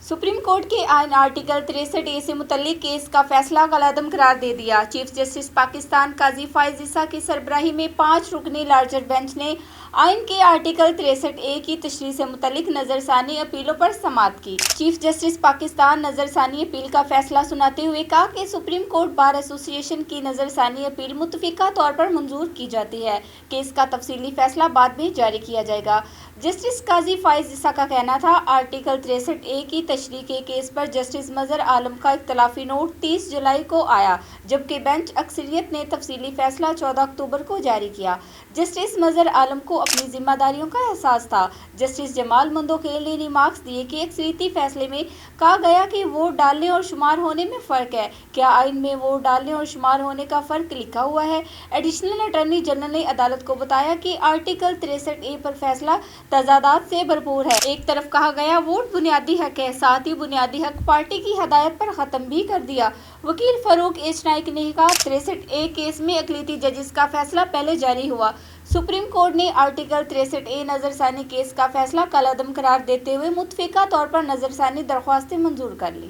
Supreme court के आईन article 63A से मुतल्लिक केस का फैसला कलअदम करार दे दिया। चीफ जस्टिस पाकिस्तान काजी फाइज ईसा की सरबराही में 5 रुकनी लार्जर बेंच ने आईन के आर्टिकल 63A की तशरीह से मुतल्लिक नजरसानी अपीलों पर समाअत की। चीफ जस्टिस पाकिस्तान नजरसानी अपील का फैसला सुनाते हुए कहा कि सुप्रीम कोर्ट बार एसोसिएशन की नजरसानी अपील मुतफिका तौर पर मंजूर की जाती है। केस का तफसीली फैसला बाद में जारी किया जाएगा। जस्टिस काजी फाइज ईसा का कहना था, आर्टिकल 63A की तशरीह के केस पर जस्टिस मजहर आलम का इख्तलाफी नोट 30 जुलाई को आया, जबकि बेंच अक्सरियत ने तफसीली फैसला 14 अक्टूबर को जारी किया। जस्टिस मजहर आलम को अपनी जिम्मेदारियों का एहसास था। जस्टिस जमाल मंदोखेल ने रिमार्क्स दिए कि अक्सरियती फैसले में कहा गया कि वोट डालने और शुमार होने में फ़र्क है। क्या आइन में वोट डालने और शुमार होने का फ़र्क लिखा हुआ है? एडिशनल अटॉर्नी जनरल ने अदालत को बताया कि आर्टिकल 63A पर फैसला तजादात से भरपूर है। एक तरफ कहा गया वोट बुनियादी हक है, साथ ही बुनियादी हक पार्टी की हदायत पर ख़त्म भी कर दिया। वकील फारूक एच नाइक ने कहा, 63A केस में अक़लियती जजेस का फैसला पहले जारी हुआ। सुप्रीम कोर्ट ने आर्टिकल 63A नजरसानी केस का फैसला कलअदम करार देते हुए मुतफिका तौर पर नजरसानी दरख्वास्तें मंजूर कर ली।